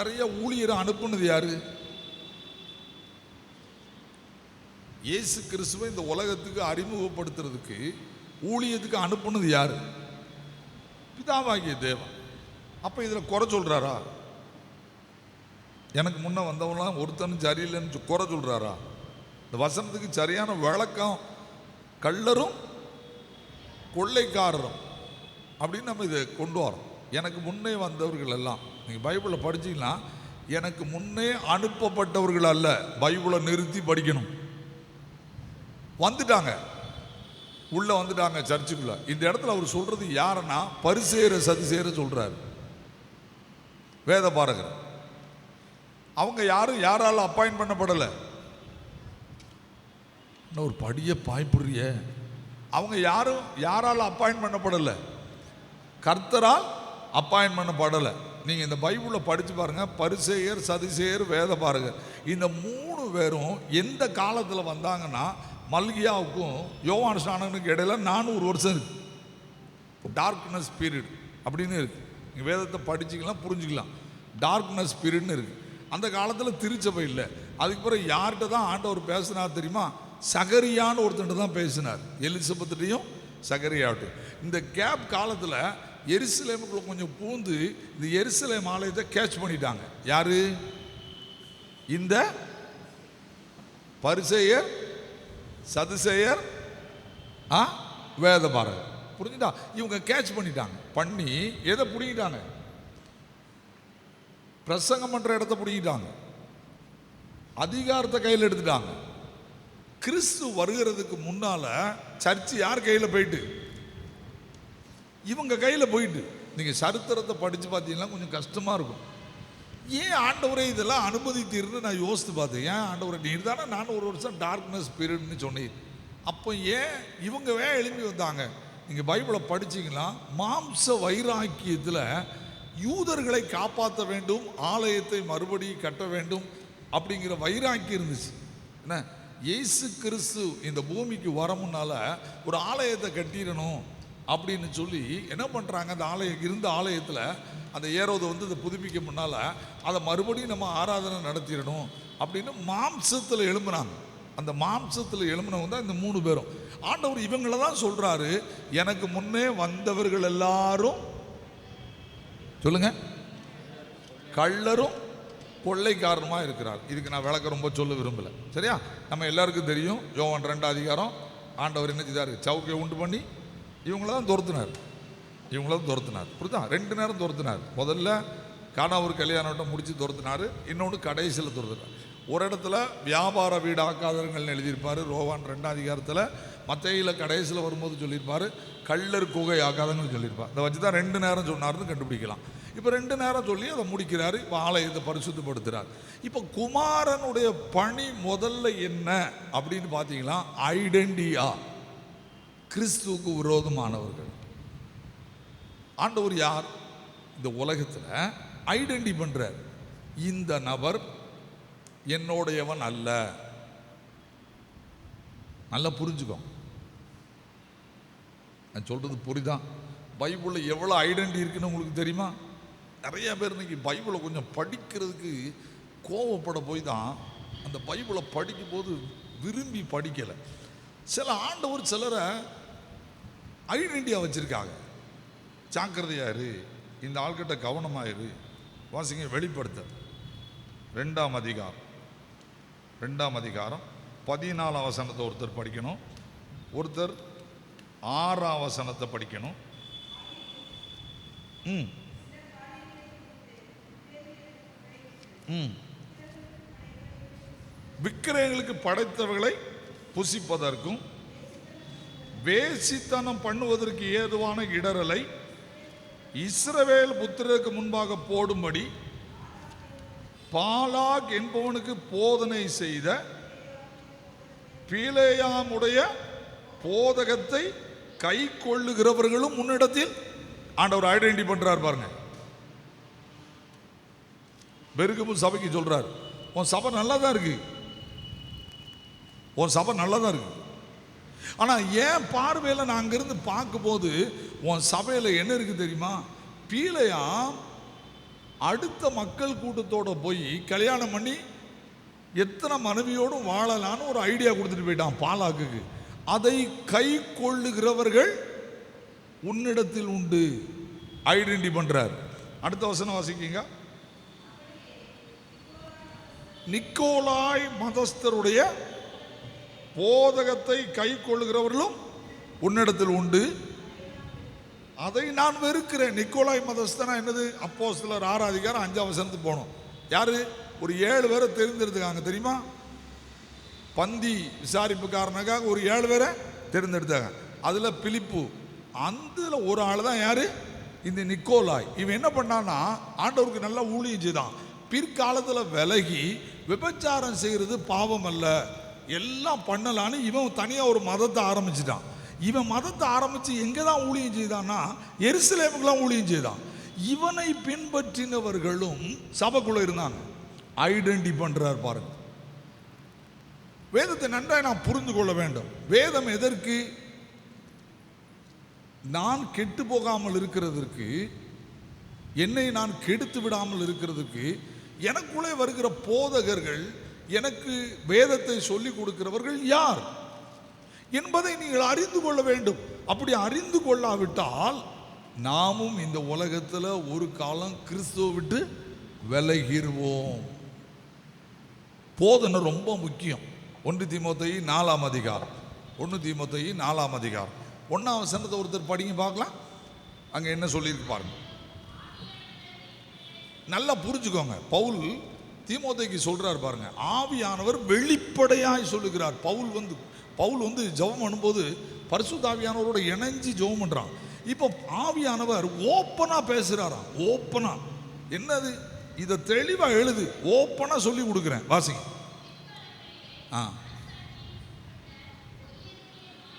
நிறைய ஊழியரை அனுப்புனது யாரு? இயேசு கிறிஸ்துவை இந்த உலகத்துக்கு அறிமுகப்படுத்துறதுக்கு ஊழியத்துக்கு அனுப்புனது யாரு? பிதாவாகிய தேவன். அப்ப இதுல குறை சொல்றாரா? எனக்கு முன்ன வந்தவங்களாம் ஒருத்தனும் சரியில்லைன்னு குறை சொல்றாரா? இந்த வசனத்துக்கு சரியான விளக்கம் கள்ளரும் கொள்ளைக்காரரும் அப்படின்னு நம்ம இதை கொண்டு வரோம். எனக்கு முன்னே வந்தவர்கள் எல்லாம் நீங்கள் பைபிளை படிச்சீங்கன்னா எனக்கு முன்னே அனுப்பப்பட்டவர்கள் அல்ல. பைபிளை நிறுத்தி படிக்கணும். வந்துட்டாங்க, உள்ள வந்துட்டாங்க சர்ச்சுக்குள்ள. இந்த இடத்துல அவர் சொல்றது யாருன்னா பரிசேயர சதுசேயர சொல்றாரு, வேத பாரகர். அவங்க யாரும் யாரால அப்பாயிண்ட் பண்ணப்படலை. ஒரு படிய பாய்ப்புரிய அவங்க யாரும் யாரால அப்பாயிண்ட் பண்ணப்படலை, கர்த்தரால் அப்பாயிண்ட் பண்ணப்படலை. நீங்க இந்த பைபிளை படிச்சு பாருங்க. பரிசேயர் சதுசேயர் வேத பாரகர் இந்த 3 பேரும் எந்த காலத்துல வந்தாங்கன்னா மல்கியாவுக்கும் யோவான் ஸ்நானனுக்கு இடையில 400 வருஷம் இருக்கு. டார்க்னஸ் பீரியட் அப்படின்னு இருக்கு. நீங்க வேதத்தை படிச்சிக்கலாம், புரிஞ்சுக்கலாம். டார்க்னஸ் பீரியட்னு இருக்கு. அந்த காலத்தில் திருச்சபை இல்லை. அதுக்கு பிறகு யார்கிட்ட தான் ஆண்டவர் பேசினார் தெரியுமா? சகரியான்னு ஒருத்தன் தான் பேசினார். எலிசபெத்தையும் சகரியாவட்டும். இந்த கேப் காலத்தில் எருசலேமுக்குள்ள கொஞ்சம் பூந்து இந்த எருசலேம் ஆலயத்தை கேட்ச் பண்ணிட்டாங்க. யாரு? இந்த பரிசேயர் சதுசேயர் வேத பாரகர். புரிஞ்சுட்டா? இவங்க கேட்ச் பண்ணிட்டாங்க. பண்ணி எதை பிடிக்கிட்டாங்க? பிரசங்கம் பண்ற இடத்தை பிடிக்கிட்டாங்க. அதிகாரத்தை கையில் எடுத்துட்டாங்க. கிறிஸ்து வருகிறதுக்கு முன்னால சர்ச்சு யார் கையில் போயிட்டு? இவங்க கையில் போயிட்டு. நீங்க சரித்திரத்தை படிச்சு பார்த்தீங்கன்னா கொஞ்சம் கஷ்டமா இருக்கும். ஏன் ஆண்டவரே இதெல்லாம் அனுமதித்தீர்னு நான் யோசித்து பார்த்தேன். ஏன் ஆண்டவரை நீர் தானே 400 வருஷம் டார்க்னஸ் பீரியட்னு சொன்னீர். அப்போ ஏன் இவங்க எழுப்பி வந்தாங்க? நீங்க பைபிளை படிச்சீங்கன்னா மாம்ச வைராக்கியத்தில் யூதர்களை காப்பாற்ற வேண்டும், ஆலயத்தை மறுபடியும் கட்ட வேண்டும் அப்படிங்கிற வைராக்கியம் இருந்துச்சு. என்ன, இயேசு கிறிஸ்து இந்த பூமிக்கு வர முன்னால ஒரு ஆலயத்தை கட்டிடணும் அப்படின்னு சொல்லி என்ன பண்றாங்க? அந்த ஆலயம் இருந்த ஆலயத்தில் அந்த ஏரோது வந்து அதை புதுப்பிக்க முன்னால அதை மறுபடியும் நம்ம ஆராதனை நடத்திடணும் அப்படின்னு மாம்சத்தில் எழும்புனாங்க. அந்த மாம்சத்தில் எழும்பினவங்க தான் இந்த 3 பேரும். ஆண்டவர் இவங்களை தான் சொல்றாரு, எனக்கு முன்னே வந்தவர்கள் எல்லாரும் சொல்லுங்க கள்ளரும் கொள்ளைக்காரனுமா இருக்கிறார். இதுக்கு நான் விளக்க ரொம்ப சொல்ல விரும்பல. சரியா? நம்ம எல்லாருக்கும் தெரியும். யோவான் 2 அதிகாரம் ஆண்டவர் என்ன செய்தாரு? சவுக்கையை உண்டு பண்ணி இவங்களதான் துரத்துனார். புரியுதா? 2 நேரம் துரத்துனார். முதல்ல காணா ஒரு கல்யாணம் முடிச்சு துரத்துனாரு. இன்னொன்று கடைசியில் துரத்துனார். ஒரு இடத்துல வியாபார வீடு ஆக்காதவர்கள் எழுதியிருப்பாரு யோவான் 2 அதிகாரத்தில். மத்தேயுவில் கடைசியில் வரும்போது சொல்லியிருப்பாரு கள்ளர் குகை ஆக்காதவங்க சொல்லியிருப்பார். அதை வச்சு தான் 2 நேரம் சொன்னார்னு கண்டுபிடிக்கலாம். இப்போ 2 நேரம் சொல்லி அதை முடிக்கிறாரு. இப்போ ஆலயத்தை பரிசுத்தப்படுத்துறார். இப்போ குமாரனுடைய பணி முதல்ல என்ன அப்படின்னு பார்த்தீங்கன்னா ஐடென்டியா, கிறிஸ்துவுக்கு விரோதமானவர்கள். ஆண்டவர் யார்? இந்த உலகத்தில் ஐடென்டி பண்றார். இந்த நபர் என்னோடையவன் அல்ல. நல்லா புரிஞ்சுக்கோ, நான் சொல்றது புரியுதா? பைபிளில் எவ்வளோ ஐடென்டி இருக்குன்னு உங்களுக்கு தெரியுமா? நிறைய பேர் இன்னைக்கு பைபிளை கொஞ்சம் படிக்கிறதுக்கு கோவப்பட போய் தான் அந்த பைபிளை படிக்கும் போது விரும்பி படிக்கலை. சில ஆண்டவர் சிலரை ஐடென்டிட்டியாக வச்சிருக்காங்க. ஜாக்கிரதையாரு, இந்த ஆள்கிட்ட கவனமாயிரு. வாசிங்க வெளிப்படுத்த 2ஆம் அதிகாரம் 14ஆம் வசனத்தை ஒருத்தர் படிக்கணும், ஒருத்தர் 6ஆம் வசனத்தை படிக்கணும். விக்கிரகங்களுக்கு படைத்தவர்களை புசிப்பதற்கும் வேசித்தனம் பண்ணுவதற்கு ஏதுவான இடரலை இஸ்ரவேல் புத்திரருக்கு முன்பாக போடும்படி பாலாக் என்பவனுக்கு போதனை செய்த பீலேயாமுடைய போதகத்தை கை கொள்ளுகிறவர்களும் முன்னிடத்தில் ஆண்டவர் ஐடென்டி பண்றார். பாருங்க, பெருகமும் சபைக்கு சொல்றார், உன் சபை நல்லா தான் இருக்கு, உன் சபை நல்லா தான் இருக்கு. ஆனா ஏன் பார்வையில் நான் அங்கிருந்து பார்க்கும் போது உன் சபையில் என்ன இருக்கு தெரியுமா? பீலேயாம் அடுத்த மக்கள் கூட்டத்தோட போய் கல்யாணம் பண்ணி எத்தனை மனைவியோடும் வாழலான்னு ஒரு ஐடியா கொடுத்துட்டு போயிட்டான் பாலாக்குக்கு. அதை கை கொள்ளுகிறவர்கள் உன்னிடத்தில் உண்டு. ஐடென்டி பண்றார். அடுத்த வசனம் வாசிக்கீங்க. நிக்கோலாய் மதஸ்தருடைய போதகத்தை கை கொள்ளுகிறவர்களும் உன்னிடத்தில் உண்டு, அதை நான் வெறுக்கிறேன். நிக்கோலாய் மதஸ்தனா என்னது? அப்போஸ்தலர் 6 அதிகாரம் 5 வசனத்துக்கு போனோம். யாரு? ஒரு 7 பேரை தெரிந்தெடுத்துக்காங்க தெரியுமா? பந்தி விசாரிப்புக்காரனுக்காக ஒரு 7 பேரை தெரிந்தெடுத்தாங்க. அதுல பிலிப்பு, அந்த ஒரு ஆள் தான் யாரு? இந்த நிக்கோலாய். இவன் என்ன பண்ணான்னா ஆண்டவருக்கு நல்லா ஊழியம் செய்தான். பிற்காலத்தில் விலகி விபச்சாரம் செய்கிறது பாவம் அல்ல, எல்லாம் பண்ணலான்னு இவன் தனியாக ஒரு மதத்தை ஆரம்பிச்சிட்டான். இவன் மதத்தை ஆரம்பித்து எங்கே தான் ஊழியம் செய்தான்னா எருசலேமுக்கெல்லாம் ஊழியம் செய்தான். இவனை பின்பற்றினவர்களும் சபைக்குள்ள இருந்தாங்க. ஐடென்டி பண்றார் பாருங்க. வேதத்தை நன்றாய் நாம் புரிந்து கொள்ள வேண்டும். வேதம் எதற்கு? நான் கெட்டு போகாமல் இருக்கிறதற்கு, என்னை நான் கெடுத்து விடாமல் இருக்கிறதுக்கு, எனக்குள்ளே வருகிற போதகர்கள், எனக்கு வேதத்தை சொல்லிக் கொடுக்கிறவர்கள் யார் என்பதை நீங்கள் அறிந்து கொள்ள வேண்டும். அப்படி அறிந்து கொள்ளாவிட்டால் நாமும் இந்த உலகத்தில் ஒரு காலம் கிறிஸ்துவை விட்டு விலகிடுவோம். போதனை ரொம்ப முக்கியம். 1 தீமோத்தேயு 4 அதிகாரம் 1 தீமோத்தேயு 4 அதிகாரம் 1 வசனத்தை ஒருத்தர் படிங்க பார்க்கலாம். அங்கே என்ன சொல்லியிருக்கு பாருங்க. நல்லா புரிஞ்சுக்கோங்க. பவுல் தீமோத்தேயுக்கு சொல்றார் பாருங்க. ஆவியானவர் வெளிப்படையாய் சொல்லுகிறார். பவுல் வந்து ஜெபம் பண்ணும்போது பரிசுத்த ஆவியானவரோட இணைஞ்சு ஜெபம் பண்றான். இப்போ ஆவியானவர் ஓப்பனா பேசுறாராம். ஓப்பனா என்னது? இதை தெளிவா எழுது, ஓப்பனா சொல்லி கொடுக்குறேன், வாசிங்க.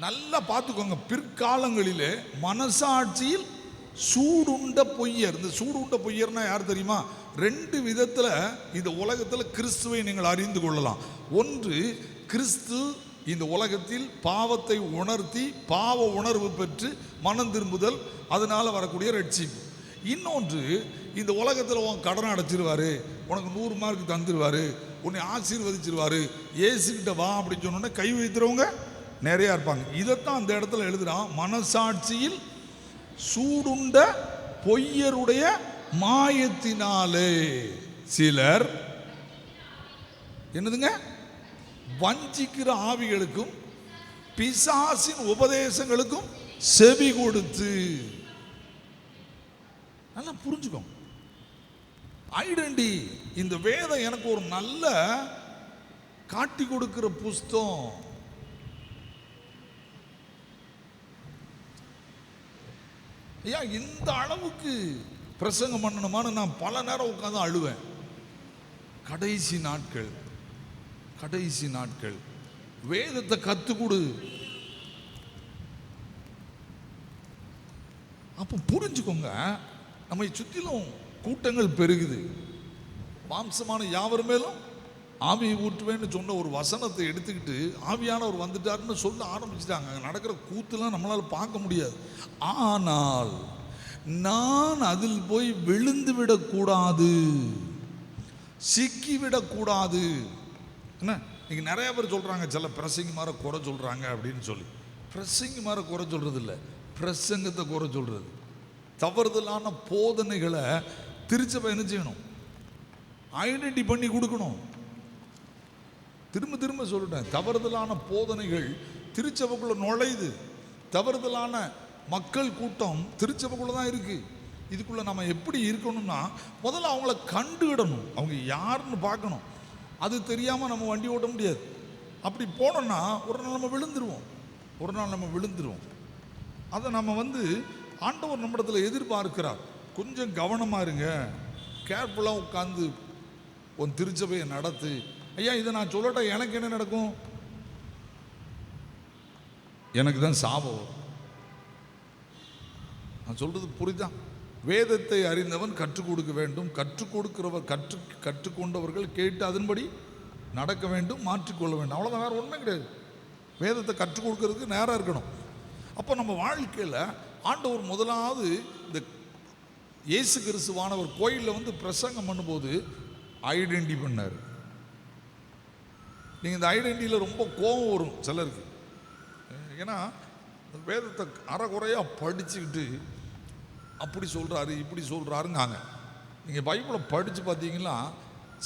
நல்லா பார்த்துக்கோங்க. பிற்காலங்களிலே மனசாட்சியில் சூடுண்ட பொய்யர். இந்த சூடுண்ட பொய்யர்னா யார் தெரியுமா? 2 விதத்தில் இந்த உலகத்தில் கிறிஸ்துவை நீங்கள் அறிந்து கொள்ளலாம். ஒன்று, கிறிஸ்து இந்த உலகத்தில் பாவத்தை உணர்த்தி பாவ உணர்வு பெற்று மனம் திரும்புதல், அதனால வரக்கூடிய ரட்சிப்பு. இன்னொன்று, இந்த உலகத்தில் உன் கடனை அடைச்சிருவாரு, உனக்கு 100 மார்க் தந்துருவாரு, உன்னை ஆசீர்வதிச்சிருவாரு, ஏசுகிட்ட வா அப்படின்னு சொன்னோன்னே கை வைக்கிறவங்க நிறையா இருப்பாங்க. இதைத்தான் அந்த இடத்துல எழுதுறான். மனசாட்சியில் சூடுண்ட பொய்யருடைய மாயத்தினாலே சிலர் என்னதுங்க? வஞ்சிக்கிற ஆவிகளுக்கும் பிசாசின் உபதேசங்களுக்கும் செவி கொடுத்து. நல்லா புரிஞ்சுக்கோங்க. ஐடென்டி. இந்த வேதம் எனக்கு ஒரு நல்ல காட்டி கொடுக்கிற புஸ்தகம். ஐயா, இந்த அளவுக்கு பிரசங்கம் பண்ணணுமான்னு நான் பல நேரம் உட்காந்து அழுவேன். கடைசி நாட்கள் வேதத்தை கத்துக்கொடு. அப்போ புரிஞ்சுக்கோங்க. நம்மை சுற்றிலும் கூட்டங்கள் பெருகுது. மாம்சமான யாவர் மேலும் ஆவியை ஊற்றுவேன்னு சொன்ன ஒரு வசனத்தை எடுத்துக்கிட்டு ஆவியானவர் வந்துட்டாருன்னு சொல்ல ஆரம்பிச்சிட்டாங்க. நடக்கிற கூத்துலாம் நம்மளால் பார்க்க முடியாது. ஆனால் நான் அதில் போய் விழுந்து விடக்கூடாது, சிக்கிவிடக்கூடாது. என்ன இங்கே நிறைய பேர் சொல்கிறாங்க, சில பிரசங்க மாதிரி குறை சொல்கிறாங்க அப்படின்னு சொல்லி. பிரசங்க மாதிரி குறை சொல்கிறது இல்லை, பிரசங்கத்தை குறை சொல்கிறது. தவறுதலான போதனைகளை திருச்சபை என்ன செய்யணும்? ஐடென்டி பண்ணி கொடுக்கணும். திரும்ப சொல்லிட்டேன், தவறுதலான போதனைகள் திருச்சபைக்குள்ள நுழையுது. தவறுதலான மக்கள் கூட்டம் திருச்சபைக்குள்ள தான் இருக்கு. இதுக்குள்ள நம்ம எப்படி இருக்கணும்னா, முதல்ல அவங்கள கண்டுகிடணும், அவங்க யாருன்னு பார்க்கணும். அது தெரியாமல் நம்ம வண்டி ஓட்ட முடியாது. அப்படி போனோம்னா ஒரு நாள் நம்ம விழுந்துருவோம். அதை நம்ம ஆண்டவர் நம்மிடத்தில் எதிர்பார்க்கிறார். கொஞ்சம் கவனமாக இருங்க, கேர்ஃபுல்லாக உட்காந்து உன் திருச்சபையை நடத்து. ஐயா, இதை நான் சொல்லட்டா எனக்கு என்ன நடக்கும்? எனக்கு தான் சாபம். நான் சொல்றது புரியுதா? வேதத்தை அறிந்தவன் கற்றுக் கொடுக்க வேண்டும், கற்றுக்கொண்டவர்கள் கேட்டு அதன்படி நடக்க வேண்டும், மாற்றிக்கொள்ள வேண்டும். அவ்வளோதான், வேறு ஒன்றும் கிடையாது. வேதத்தை கற்றுக் கொடுக்கறதுக்கு நேரம் இருக்கணும். அப்போ நம்ம வாழ்க்கையில் ஆண்டவர் முதலாவது இந்த இயேசு கிறிஸ்துவானவர் கோயிலில் வந்து பிரசங்கம் பண்ணும்போது ஐடென்டி பண்ணார். நீங்கள் இந்த ஐடென்டியில் ரொம்ப கோபம் வரும் சிலருக்கு. ஏன்னா வேதத்தை அறகுறையாக படிச்சுக்கிட்டு அப்படி சொல்கிறாரு இப்படி சொல்கிறாருங்காங்க. நீங்கள் பைபிளை படித்து பார்த்தீங்கன்னா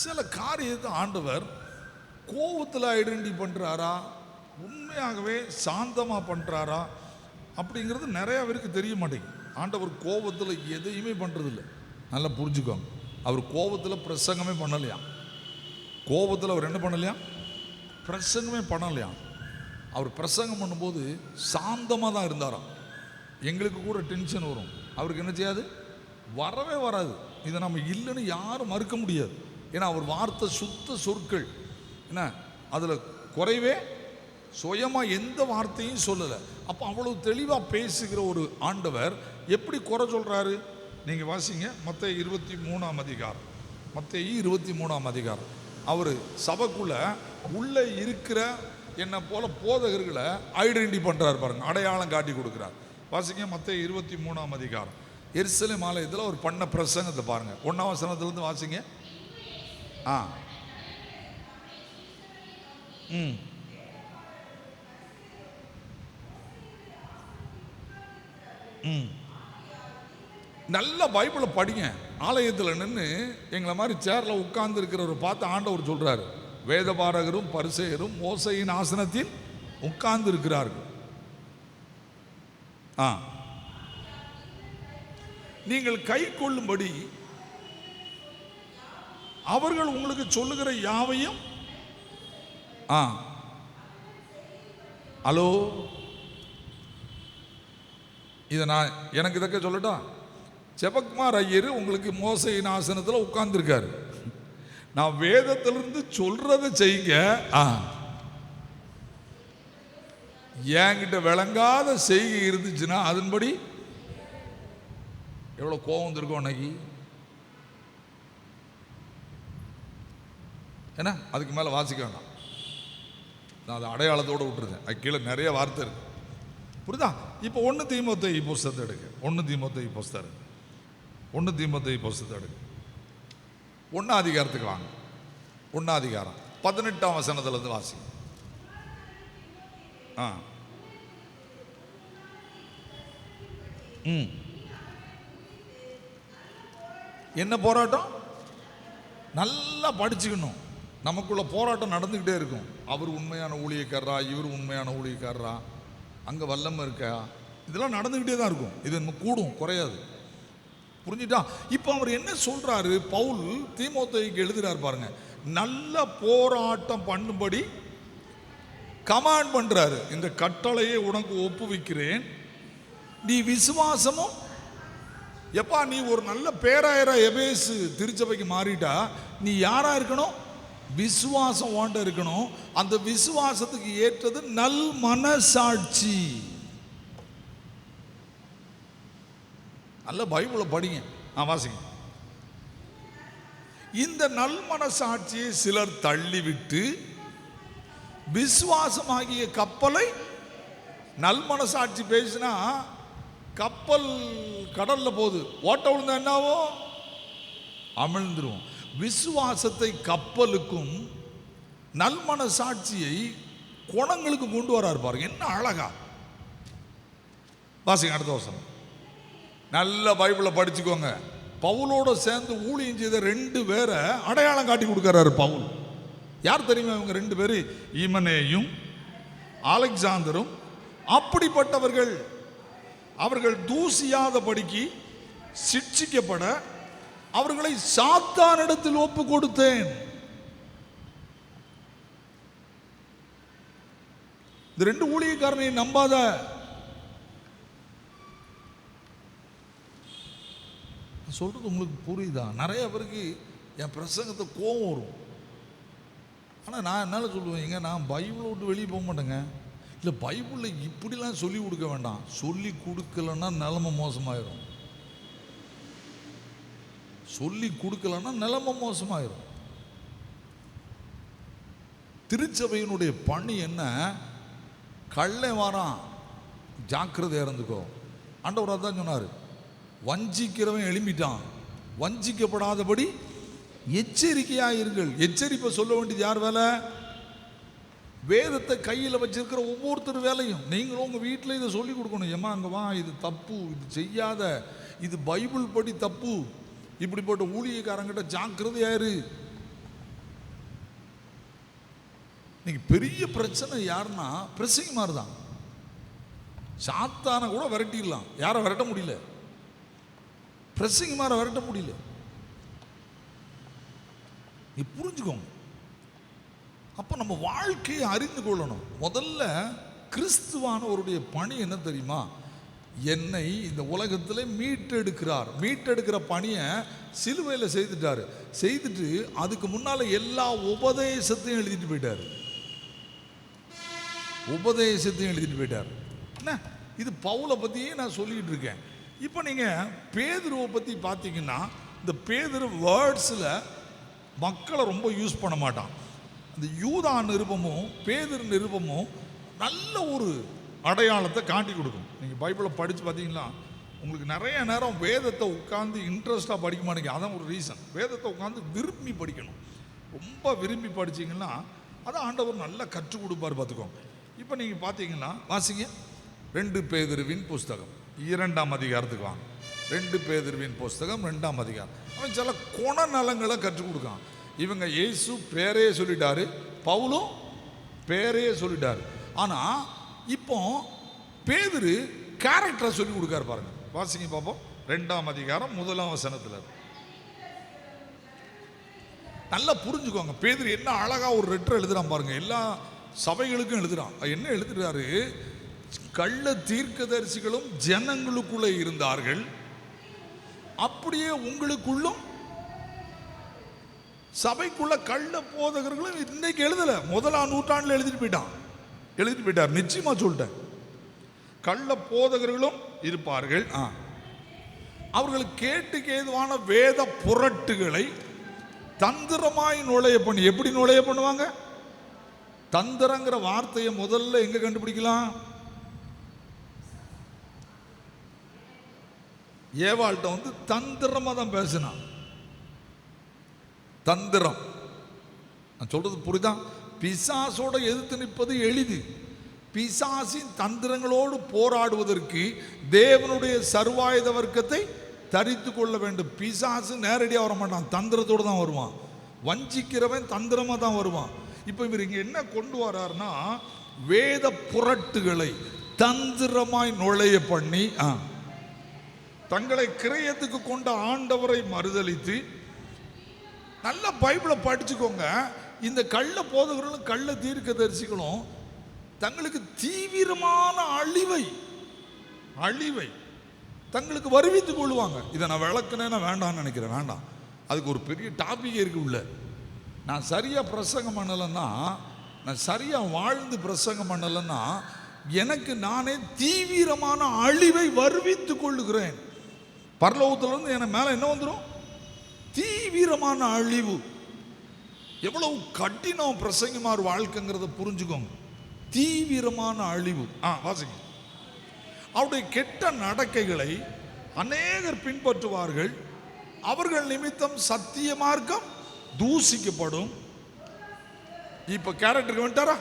சில காரியத்தை ஆண்டவர் கோபத்தில் ஐடென்டி பண்ணுறாரா, உண்மையாகவே சாந்தமாக பண்ணுறாரா அப்படிங்கிறது நிறையா பேருக்கு தெரிய மாட்டேங்குது. ஆண்டவர் கோபத்தில் எதையுமே பண்ணுறதில்ல. நல்லா புரிஞ்சுக்கோங்க. அவர் கோபத்தில் பிரசங்கமே பண்ணலையா? கோபத்தில் அவர் என்ன பண்ணலையா? பிரசங்கமே பண்ணலையா? அவர் பிரசங்கம் பண்ணும்போது சாந்தமாக தான் இருந்தாராம். எங்களுக்கு கூட டென்ஷன் வரும், அவருக்கு என்ன செய்யாது? வரவே வராது. இதை நம்ம இல்லைன்னு யாரும் மறுக்க முடியாது. ஏன்னா அவர் வார்த்தை சுத்த சொற்கள், என்ன அதில் குறைவே சுயமாக எந்த வார்த்தையும் சொல்லலை. அப்போ அவ்வளோ தெளிவாக பேசுகிற ஒரு ஆண்டவர் எப்படி குறை சொல்கிறாரு? நீங்கள் வாசிங்க மத்தேயு 23ஆம் அதிகாரம். மத்தேயு 23ஆம் அதிகாரம். அவர் சபைக்குள்ள உள்ளே இருக்கிற என்னை போல போதகர்களை ஐடென்டி பண்ணுறாரு பாருங்க, அடையாளம் காட்டி கொடுக்குறார். வாசிங்க மத்தேயு 23ஆம் அதிகாரம். எருசலேம் ஆலயத்தில் ஒரு பண்ண பிரசங்கத்தை பாருங்க. 1ஆம் வசனத்திலிருந்து வாசிங்க. நல்ல பைபிளை படிங்க. ஆலயத்தில் நின்று எங்களை மாதிரி சேரில் உட்கார்ந்து இருக்கிறவரை பார்த்து ஆண்டவர் சொல்றாரு, வேதபாரகரும் பரிசேயரும் மோசையின் ஆசனத்தில் உட்கார்ந்து இருக்கிறார்கள். நீங்கள் கை கொள்ளும்படி அவர்கள் உங்களுக்கு சொல்லுகிற யாவையும் ஹலோ, இதை நான் எனக்கு இதக்க சொல்லட்டா? ஜெபக்குமார் ஐயர் உங்களுக்கு மோசையின் ஆசனத்தில் உட்கார்ந்துருக்காரு. நான் வேதத்திலிருந்து சொல்றதை செய்யுங்க. என்கிட்ட விளங்காத செய்கை இருந்துச்சுன்னா அதன்படி எவ்வளோ கோபம் இருக்கும் அன்னைக்கு. ஏன்னா அதுக்கு மேலே வாசிக்க வேண்டாம், நான் அதை அடையாளத்தோடு விட்டுருந்தேன். அது கீழே நிறைய வார்த்தை இருக்கு, புரியுதா? இப்போ 1 தீமோத்தேயு புஸ்தகத்தை எடுக்க. 1 தீமோத்தேயு புஸ்தகம் 1 தீமோத்தேயு புஸ்தகத்தை எடுக்க. 1ஆம் அதிகாரத்துக்கு வாங்க. 1ஆம் அதிகாரம் 18ஆம் வசனத்திலிருந்து வாசி. என்ன போராட்டம்? நல்லா படிச்சுக்கணும். நமக்குள்ள போராட்டம் நடந்துக்கிட்டே இருக்கும். அவர் உண்மையான ஊழியக்காரரா, இவர் உண்மையான ஊழியக்காரரா, அங்கே வல்லமை இருக்கா, இதெல்லாம் நடந்துக்கிட்டே தான் இருக்கும். இது கூடும், குறையாது. புரிஞ்சுட்டா? இப்போ அவர் என்ன சொல்றாரு? பவுல் தீமோத்தேயுக்கு எழுதுறார் பாருங்க. நல்ல போராட்டம் பண்ணும்படி கமாண்ட் பண்றாரு. இந்த கட்டளையை உனக்கு ஒப்புவிக்கிறேன், நீ விசுவாசமும். எப்பா நீ ஒரு நல்ல பேராயரா எபேசு திருச்சபைக்கு மாறிட்டா நீ யாரா இருக்கணும்? விசுவாசம் வாண்ட இருக்கணும். அந்த விசுவாசத்துக்கு ஏற்றது நல் மனசாட்சி. நல்ல பைபிளை படிங்க, வாசிங்க. இந்த நல் மனசாட்சியை சிலர் தள்ளிவிட்டு விசுவாசமாகிய கப்பலை, நல் மனசாட்சி பேசினா கப்பல் கடல்ல போகுது, ஓட்ட விழுந்தா என்னாவோ? அமிழ்ந்துரும். விசுவாசத்தை கப்பலுக்கும் நல்மன சாட்சியை குணங்களுக்கு கொண்டு வராரு பாருங்க. என்ன அழகா வாசிங்க அடுத்த வருஷம். நல்ல பைபிளை படிச்சுக்கோங்க. பவுலோட சேர்ந்து ஊழியம் செய்த 2 பேரை அடையாளம் காட்டி கொடுக்கிறாரு பவுல். யார் தெரியுமா இவங்க 2 பேரு? ஈமனேயும் அலெக்சாந்தரும். அப்படிப்பட்டவர்கள் அவர்கள் தூசியாதபடிக்கு சிட்சிக்கப்பட அவர்களை சாத்தானிடத்தில் ஒப்பு கொடுத்தேன். இந்த 2 ஊழியக்காரனை நம்பாத. சொல்றது உங்களுக்கு புரியுதா? நிறைய பேருக்கு என் பிரசங்கத்தை கோபம் வரும். ஆனால் நான் என்னால் சொல்லுவேன், நான் பைபிளை விட்டு வெளியே போக மாட்டேங்க. இல்லை பைபிளில் இப்படிலாம் சொல்லி கொடுக்க வேண்டாம். சொல்லி கொடுக்கலன்னா நிலைமை மோசமாயிரும். சொல்லி கொடுக்கலன்னா நிலைமை மோசமாயிரும். திருச்சபையினுடைய பணி என்ன? கள்ளை வாரான், ஜாக்கிரதையாக இருந்துக்கோ. ஆண்டவர் அதான் சொன்னார். வஞ்சிக்கிறவன் எழும்பிட்டான். வஞ்சிக்கப்படாதபடி எச்சரிக்கையாயிருங்கள். எச்சரிப்பை சொல்ல வேண்டியது யார் வேலை? வேதத்தை கையில் வச்சிருக்கிற ஒவ்வொருத்தர் வேலையும். நீங்களும் உங்கள் வீட்டில் இதை சொல்லி கொடுக்கணும். ஏமா அங்கே வா, இது தப்பு, இது செய்யாத, இது பைபிள் படி தப்பு, இப்படிப்பட்ட ஊழியக்காரங்கிட்ட ஜாக்கிரதையாரு. இன்னைக்கு பெரிய பிரச்சனை யாருன்னா பிரசங்க மாதிரி தான். சாத்தான கூட விரட்டிடலாம், யாரை விரட்ட முடியல. பிரசங்க மாதிரி விரட்ட முடியல. நீ புரிஞ்சுக்கோங்க. அப்போ நம்ம வாழ்க்கையை அறிந்து கொள்ளணும். முதல்ல கிறிஸ்துவானவருடைய பணி என்ன தெரியுமா? என்னை இந்த உலகத்தில் மீட்டெடுக்கிறார். மீட்டெடுக்கிற பணியை சிலுவையில் செய்துட்டார். செய்துட்டு அதுக்கு முன்னால் எல்லா உபதேசத்தையும் எழுதிட்டு போயிட்டார். உபதேசத்தையும் எழுதிட்டு போயிட்டார். என்ன இது பவுலை பற்றியே நான் சொல்லிக்கிட்டு இருக்கேன். இப்போ நீங்கள் பேதுருவை பற்றி பார்த்தீங்கன்னா, இந்த பேதுரு வேர்ட்ஸில் மக்களை ரொம்ப யூஸ் பண்ண மாட்டான். அந்த யூதா நிருபமும் பேதுரு நிருபமும் நல்ல ஒரு அடையாளத்தை காட்டி கொடுக்கும். நீங்கள் பைபிளை படித்து பார்த்தீங்கன்னா உங்களுக்கு நிறைய நேரம் வேதத்தை உட்காந்து இன்ட்ரெஸ்டாக படிக்க மாட்டேங்க. அதான் ஒரு ரீசன். வேதத்தை உட்காந்து விரும்பி படிக்கணும். ரொம்ப விரும்பி படிச்சிங்கன்னா அதான் ஆண்டவர் நல்லா கற்றுக் கொடுப்பார். பார்த்துக்கோங்க. இப்போ நீங்கள் பார்த்தீங்கன்னா வாசிங்க 2 பேதுருவின் புஸ்தகம் 2ஆம் அதிகாரத்துக்கு வாங்க. 2 பேதுருவின் புஸ்தகம் 2ஆம் அதிகாரம். அவன் சில குணநலங்களை கற்றுக் கொடுக்கான். இவங்க இயேசு பேரையே சொல்லிட்டாரு, பவுலும் பேரையே சொல்லிட்டாரு. ஆனால் இப்போ பேதுரு கேரக்டரை சொல்லி கொடுக்காரு. பாருங்க, வாசிங்க பார்ப்போம். 2ஆம் அதிகாரம் 1ஆம் வசனத்தில் நல்லா புரிஞ்சுக்கோங்க. பேதுரு என்ன அழகா ஒரு லெட்டர் எழுதுறான் பாருங்க. எல்லா சபைகளுக்கும் எழுதுறான். என்ன எழுதுறாரு? கள்ள தீர்க்கதரிசிகளும் ஜனங்களுக்குள்ளே இருந்தார்கள், அப்படியே உங்களுக்குள்ளும் சபைக்குள்ள கள்ள போதகர்களும் இன்னைக்கு எழுதல, 1ஆம் நூற்றாண்டில் எழுதிட்டு போயிட்டார். நிச்சயமா சொல்லிட்டேன். கள்ள போதகர்களும் இருப்பார்கள். அவர்கள் கேட்டுக்கு ஏதுவான வேத புரட்டுகளை தந்திரமாய் நுழைய பண்ணி. எப்படி நுழைய பண்ணுவாங்க? தந்திரங்கிற வார்த்தையை முதல்ல எங்க கண்டுபிடிக்கலாம்? ஏவாள்கிட்ட தந்திரமா தான் பேசினான். தந்திரம் நான் சொல்றது புரியுதா? பிசாசோட எதிர்த்து நிற்பது எளிது. பிசாசின் தந்திரங்களோடு போராடுவதற்கு தேவனுடைய சர்வாயுத வர்க்கத்தை தரித்து கொள்ள வேண்டும். பிசாசு நேரடியாக வர மாட்டான், தந்திரத்தோடு தான் வருவான். வஞ்சிக்கிறவன் தந்திரமாக தான் வருவான். இப்போ இவர் இங்கே என்ன கொண்டு வர்றாருன்னா, வேத புரட்டுகளை தந்திரமாய் நுழைய பண்ணி தங்களை கிரயத்துக்கு கொண்ட ஆண்டவரை மறுதலித்து. நல்ல பைபிளை படிச்சுக்கோங்க. இந்த கள்ள போதகர்களும் கள்ள தீர்க்கதரிசிகளும் தங்களுக்கு தீவிரமான அழிவை தங்களுக்கு வருவித்துக் கொள்வாங்க. இதை நான் விளக்குனேன்னா வேண்டாம்னு நினைக்கிறேன். வேண்டாம், அதுக்கு ஒரு பெரிய டாபிக் இருக்கு உள்ள. நான் சரியா பிரசங்கம் பண்ணலைன்னா, நான் சரியா வாழ்ந்து பிரசங்கம் பண்ணலைன்னா எனக்கு நானே தீவிரமான அழிவை வருவித்துக் கொள்ளுகிறேன். பரலோகத்திலிருந்து என் மேல என்ன வந்துடும்? தீவிரமான அழிவு. எவ்வளவு கடினம் பிரசங்கமார் வாழ்க்கைங்கிறத புரிஞ்சுக்கோங்க. தீவிரமான அழிவு. வாசிங்க. அவருடைய கெட்ட நடக்கைகளை அநேகர் பின்பற்றுவார்கள், அவர்கள் நிமித்தம் சத்திய மார்க்கம் தூசிக்கப்படும். இப்ப கேரக்டருக்கு வந்துட்டாரா?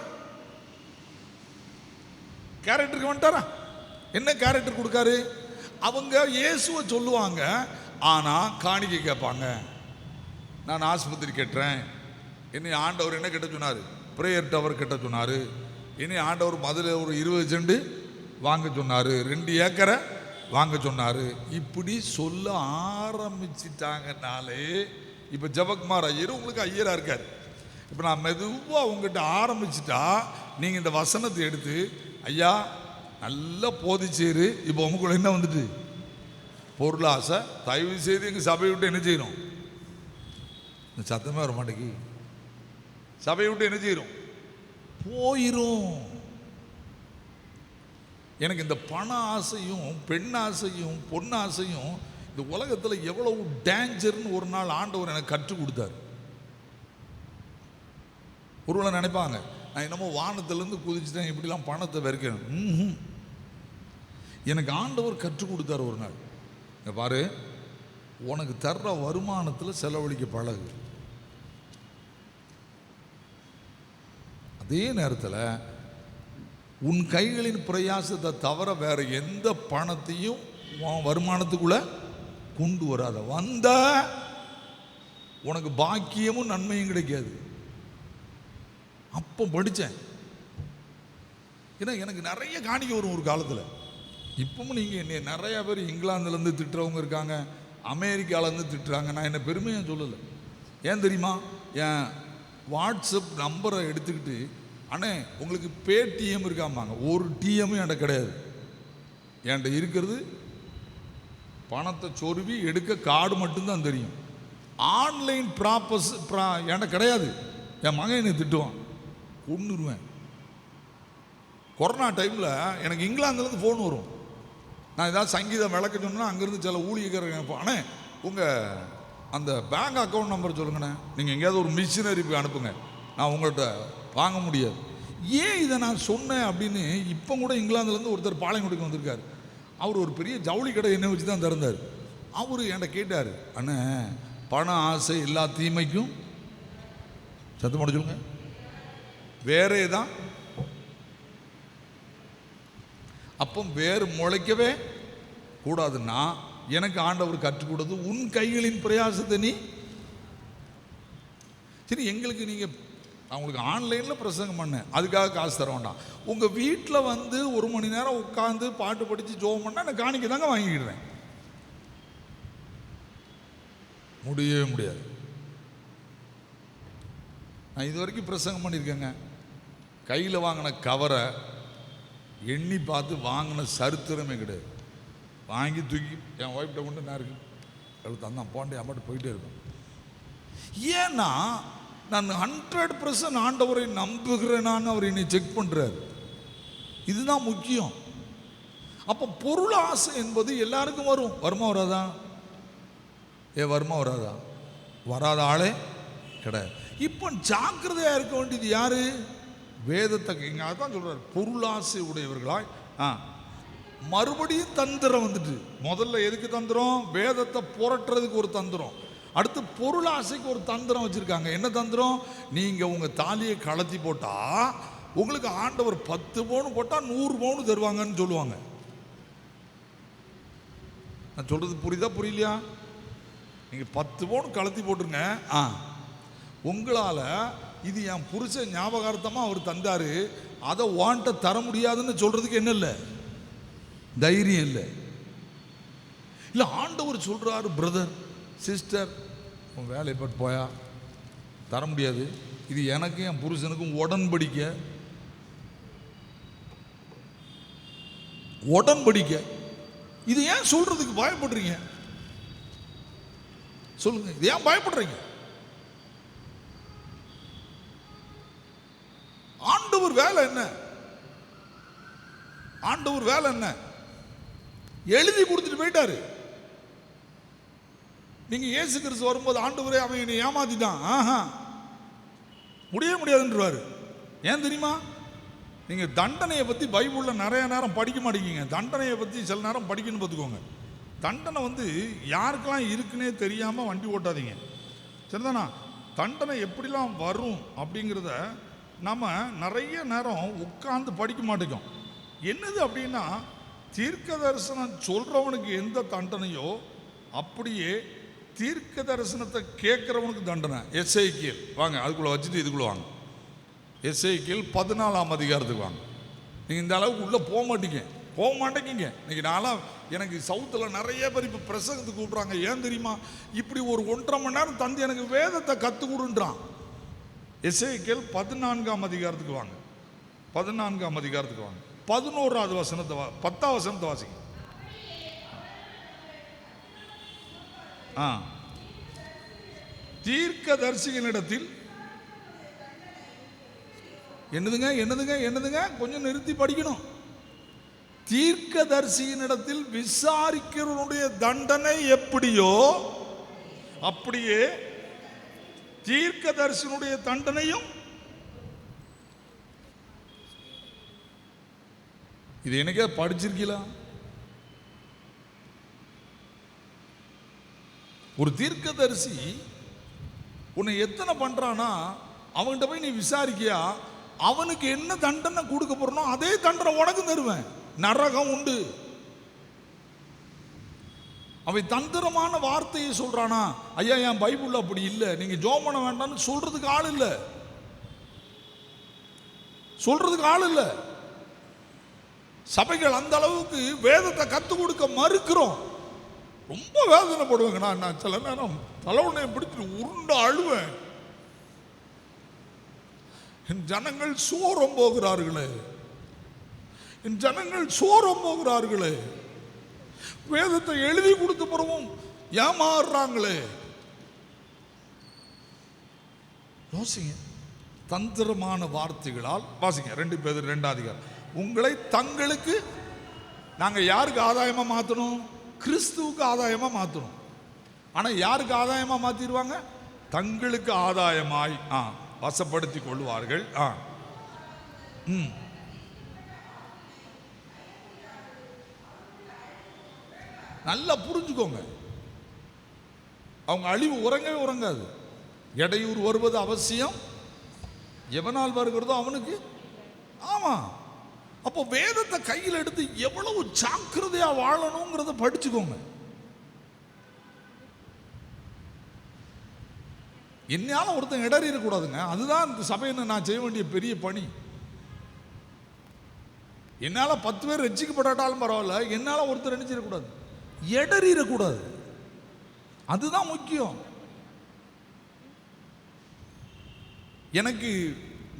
என்ன கேரக்டர் கொடுக்காரு? அவங்க இயேசுவை சொல்லுவாங்க, ஆனா காணிக்கை கேட்பாங்க. நான் ஆஸ்பத்திரி கட்டுறேன், இனி ஆண்டவர் என்ன கட்ட சொன்னாரு? பிரேயர் டவர் கட்ட சொன்னாரு. இனி ஆண்டவர் முதல்ல ஒரு 20 சென்ட் வாங்க சொன்னாரு, 2 ஏக்கரை வாங்க சொன்னாரு. இப்படி சொல்ல ஆரம்பிச்சிட்டாங்கனாலே, இப்போ ஜபக்குமார் ஐயர் உங்களுக்கு ஐயரா இருக்காரு. இப்போ நான் மெதுவாக உங்ககிட்ட ஆரம்பிச்சிட்டா நீங்கள் இந்த வசனத்தை எடுத்து, ஐயா நல்லா போதிச்சேரு, இப்போ உங்களுக்குள்ள என்ன வந்துட்டு? பொருளாசை. தயவு செய்து எங்கள் சபையை விட்டு என்ன செய்யணும்? இந்த சத்தமே வர மாட்டேங்கி. சபையை விட்டு என்ன செய்யணும்? போயிரும். எனக்கு இந்த பண ஆசையும் பெண் ஆசையும் பொன்னாசையும் இந்த உலகத்தில் எவ்வளவு டேஞ்சர்னு ஒரு நாள் ஆண்டவர் எனக்கு கற்றுக் கொடுத்தார். ஒருவேளை நினைப்பாங்க, நான் என்னமோ வானத்திலேருந்து குதிச்சுட்டேன், இப்படிலாம் பணத்தை வெறுக்கணும். எனக்கு ஆண்டவர் கற்றுக் கொடுத்தார் ஒரு நாள். இங்க பாரு, உனக்கு தர்ற வருமானத்தில் செலவழிக்க பழகு. அதே நேரத்தில் உன் கைகளின் பிரயாசத்தை தவிர வேற எந்த பணத்தையும் உன் வருமானத்துக்குள்ள கொண்டு வராத. வந்த உனக்கு பாக்கியமும் நன்மையும் கிடைக்காது. அப்போ படித்தேன். ஏன்னா எனக்கு நிறைய காணிக்க வரும் ஒரு காலத்தில். இப்பவும் நீங்கள் என்னை நிறைய பேர் இங்கிலாந்துலேருந்து திட்டுறவங்க இருக்காங்க, அமெரிக்காவிலேருந்து திட்டுறாங்க. நான் என்ன பெருமையாக சொல்லலை. ஏன் தெரியுமா? என் வாட்ஸ்அப் நம்பரை எடுத்துக்கிட்டு, அண்ணே உங்களுக்கு பேடிஎம் இருக்காமாங்க. ஒரு டிஎம்மும் என்கிட்ட கிடையாது. என்கிட்ட இருக்கிறது பணத்தை சொருவி எடுக்க கார்டு மட்டும்தான் தெரியும். ஆன்லைன் ப்ராப்பஸ் என்கிட்ட கிடையாது. என் மகன் என்னை திட்டுவான், கொன்னுருவேன். கொரோனா டைமில் எனக்கு இங்கிலாந்துலேருந்து ஃபோன் வரும். நான் ஏதாவது சங்கீதம் விளக்க சொன்னால் அங்கேருந்து சில ஊழியர்கள், அண்ணே உங்கள் அந்த பேங்க் அக்கௌண்ட் நம்பர் சொல்லுங்கண்ணே, நீங்கள் எங்கேயாவது ஒரு மிஷினரி போய் அனுப்புங்க, நான் உங்கள்கிட்ட வாங்க முடியாது. ஏன் இதை நான் சொன்னேன் அப்படின்னு இப்போ கூட இங்கிலாந்துலேருந்து ஒருத்தர் பாளையங்கோட்டைக்கு வந்திருக்கார். அவர் ஒரு பெரிய ஜவுளி கடை என்ன வச்சு தான் திறந்தார். அவர் என்கிட்ட கேட்டார், அண்ணே பண ஆசை எல்லா தீமைக்கும் சத்தம் போட சொல்லுங்க, வேறே தான். அப்போ வேறு முளைக்கவே கூடாதுன்னா எனக்கு ஆண்டவர் கற்றுக் கொடுத்து உன் கைகளின் பிரயாசத்தை நீ. சரி, எங்களுக்கு நீங்கள் அவங்களுக்கு ஆன்லைனில் பிரசங்கம் பண்ண அதுக்காக காசு தர வேண்டாம். உங்கள் வீட்டில் வந்து 1 மணி நேரம் உட்காந்து பாட்டு படித்து ஜோம் பண்ணால் நான் காணிக்க தாங்க வாங்கிக்கிடுறேன். முடியவே முடியாது. நான் இது வரைக்கும் பிரசங்கம் பண்ணியிருக்கேங்க. கையில் வாங்கின கவரை எண்ணி பார்த்து வாங்கின சரித்திரமே கிடையாது. வாங்கி தூக்கி என் ஒய்ஃப்கிட்ட கொண்டு நான் இருக்கு அவளுக்கு தந்தான் போண்டே அம்மாட்டு போயிட்டே இருக்கும். ஏன்னா நான் 100% ஆண்டவரை நம்புகிறேனான்னு அவர் என்னை செக் பண்ணுறாரு. இதுதான் முக்கியம். அப்போ பொருள் ஆசை என்பது எல்லாருக்கும் வரும். வருமா வராதா? வருமா வராதா? வராத ஆளே கிடையாது. இப்போ ஜாக்கிரதையாக இருக்க வேண்டியது யாரு? வேதத்தை. இங்கே அதான் சொல்கிறார், பொருளாசை உடையவர்களாய். மறுபடியும் தந்திரம் வந்துட்டு. முதல்ல எதுக்கு தந்திரம்? வேதத்தை புரட்டுறதுக்கு ஒரு தந்திரம். அடுத்து பொருளாசைக்கு ஒரு தந்திரம் வச்சுருக்காங்க. என்ன தந்திரம்? நீங்கள் உங்கள் தாலியை கலத்தி போட்டால் உங்களுக்கு ஆண்டவர் 10 பவுன் போட்டால் 100 பவுன் தருவாங்கன்னு சொல்லுவாங்க. நான் சொல்கிறது புரியுதா புரியலையா? நீங்கள் 10 பவுன் கலத்தி போட்டுருங்க. உங்களால் இது என் புருஷன் ஞாபகார்த்தமாக அவர் தந்தார், அதை வாண்ட தர முடியாதுன்னு சொல்கிறதுக்கு என்ன இல்லை? தைரியம் இல்லை. இல்லை, ஆண்டவர் சொல்கிறாரு, பிரதர் சிஸ்டர் உன் வேலையை பட்டு போயா தர முடியாது, இது எனக்கு என் புருஷனுக்கும் உடன்படிக்கை. இது ஏன் சொல்றதுக்கு பயப்படுறீங்க? சொல்லுங்க, இது ஏன் பயப்படுறீங்க? ஆண்டவர் வேலை என்ன? ஆண்டவர் வேலை என்ன? எழுதி கொடுத்துட்டு போயிட்டாரு. நீங்க இயேசு கிறிஸ்து வரும்போது ஆண்டவரே அவன் என்னை ஏமாத்திட்டான், முடியாதுன்றாரு. ஏன் தெரியுமா? நீங்க தண்டனையை பத்தி பைபிள்ல நிறைய நேரம் படிக்க மாட்டேங்க. தண்டனையை பத்தி சில நேரம் படிக்கணும்னு பார்த்துக்கோங்க. தண்டனை வந்து யாருக்கெல்லாம் இருக்குன்னே தெரியாம வண்டி ஓட்டாதீங்க, சரிதானா? தண்டனை எப்படிலாம் வரும் அப்படிங்கிறத நம்ம நிறைய நேரம் உட்கார்ந்து படிக்க மாட்டேங்கும். என்னது அப்படின்னா, தீர்க்க தரிசனம் சொல்றவனுக்கு எந்த தண்டனையோ அப்படியே தீர்க்க தரிசனத்தை கேட்குறவனுக்கு தண்டனை. எஸ்ஐகேல் வாங்க, அதுக்குள்ளே வச்சுட்டு இதுக்குள்ளே வாங்க. எஸ்ஐகேல் 14ஆம் அதிகாரத்துக்கு வாங்க. நீங்கள் இந்த அளவுக்கு உள்ளே போக மாட்டேங்கிங்க. இன்னைக்கு நான்லாம் எனக்கு சவுத்தில் நிறைய பேர் இப்போ பிரசங்கத்துக்கு கூப்பிட்றாங்க. ஏன் தெரியுமா? இப்படி ஒரு 1.5 மணி நேரம் தந்து எனக்கு வேதத்தை கற்றுக் கொடுன்றான். எஸ்ஐகேல் 14ஆம் அதிகாரத்துக்கு வாங்க. 14ஆம் அதிகாரத்துக்கு வாங்க. 11வது வசனத்தை 10ஆம் வசனத்தை வாசிங்க. தீர்க்க தரிசிகளிடத்தில் என்னதுங்க கொஞ்சம் நிறுத்தி படிக்கணும். தீர்க்க தரிசியினிடத்தில் விசாரிக்கிறவனுடைய தண்டனை எப்படியோ அப்படியே தீர்க்க தரிசனுடைய தண்டனையும். இது எனக்கே படிச்சிருக்கீங்களா? ஒரு தீர்க்கதரிசி உன்னை எத்தனை பண்றானா அவன்கிட்ட போய் நீ விசாரிக்கியா, அவனுக்கு என்ன தண்டனை கொடுக்க போறனோ அதே தண்டனை உனக்கு தருவேன். நரகம் உண்டு. அவன் தந்திரமான வார்த்தையை சொல்றானா, ஐயா என் பைபிள் அப்படி இல்லை, நீங்க ஜெபம் பண்ண வேண்டாம்னு சொல்றதுக்கு ஆள் இல்லை, சொல்றதுக்கு ஆள் இல்லை. சபைகள் அந்த அளவுக்கு வேதத்தை கற்றுக் கொடுக்க மறுக்கிறோம். ரொம்ப வேதனைப்படுவேங்க. நான் சில நேரம் தலைவனை பிடிச்சிட்டு உருண்டு அழுவேன். என் ஜனங்கள் சோரம் போகிறார்களே, என் ஜனங்கள் சோரம் போகிறார்களே, வேதத்தை எழுதி கொடுத்த பிறகும் ஏமாறுறாங்களே. யோசிங்க. தந்திரமான வார்த்தைகளால் வாசிங்க 2 பேர் 2ஆம் அதிகாரம். உங்களை தங்களுக்கு, நாங்கள் யாருக்கு ஆதாயமா மாற்றணும்? கிறிஸ்துவுக்கு ஆதாயமா மாற்றணும். ஆனால் யாருக்கு ஆதாயமா மாற்றிடுவாங்க? தங்களுக்கு ஆதாயமாய் வசப்படுத்திக் கொள்வார்கள். நல்லா புரிஞ்சுக்கோங்க. அவங்க அழிவு உறங்கவே உறங்காது. இடையூறு வருவது அவசியம். எவனால் வருகிறதோ அவனுக்கு. ஆமா. அப்போ வேதத்தை கையில் எடுத்து எவ்வளவு ஜாக்கிரதையா வாழணுங்கிறத படிச்சுக்கோங்க. என்னால ஒருத்தன் இடறிடக்கூடாதுங்க. அதுதான் இந்த சபையில நான் செய்ய வேண்டிய பெரிய பணி. என்னால 10 பேர் ரட்சிக்கப்படாட்டாலும் பரவாயில்ல, என்னால ஒருத்தர் நினைச்சிடக்கூடாது, இடறிடக்கூடாது. அதுதான் முக்கியம். எனக்கு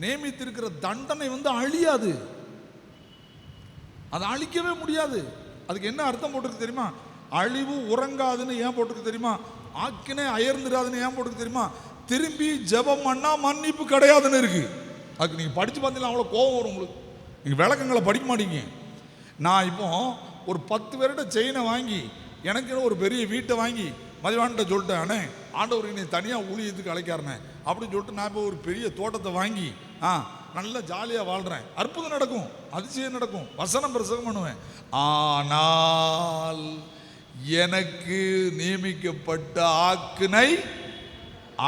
நியமித்திருக்கிற தண்டனை அழியாது, அதை அழிக்கவே முடியாது. அதுக்கு என்ன அர்த்தம் போட்டிருக்கு தெரியுமா? அழிவு உறங்காதுன்னு ஏன் போட்டிருக்கு தெரியுமா? ஆக்கினே அயர்ந்துடாதுன்னு ஏன் போட்டிருக்கு தெரியுமா? திரும்பி ஜெபம் பண்ணா மன்னிப்பு கிடையாதுன்னு இருக்கு. அதுக்கு நீங்க படிச்சு பார்த்தீங்கன்னா அவ்வளோ கோபம் வரும் உங்களுக்கு. நீங்க விளக்கங்களை படிக்க மாட்டீங்க. நான் இப்போ ஒரு 10 பேர்கிட்ட செயினை வாங்கி எனக்கு ஒரு பெரிய வீட்டை வாங்கி மதிவான்கிட்ட சொல்லிட்டேன், அண்ணே ஆண்டவர் என்னை தனியாக ஊழியத்துக்கு அழைக்காருனே அப்படின்னு சொல்லிட்டு நான் இப்போ ஒரு பெரிய தோட்டத்தை வாங்கி நல்லா ஜாலியாக வாழ்கிறேன். அற்புதம் நடக்கும், அதிசயம் நடக்கும், வசனம் பிரசங்கம் பண்ணுவேன். ஆனால் எனக்கு நியமிக்கப்பட்ட ஆக்கினை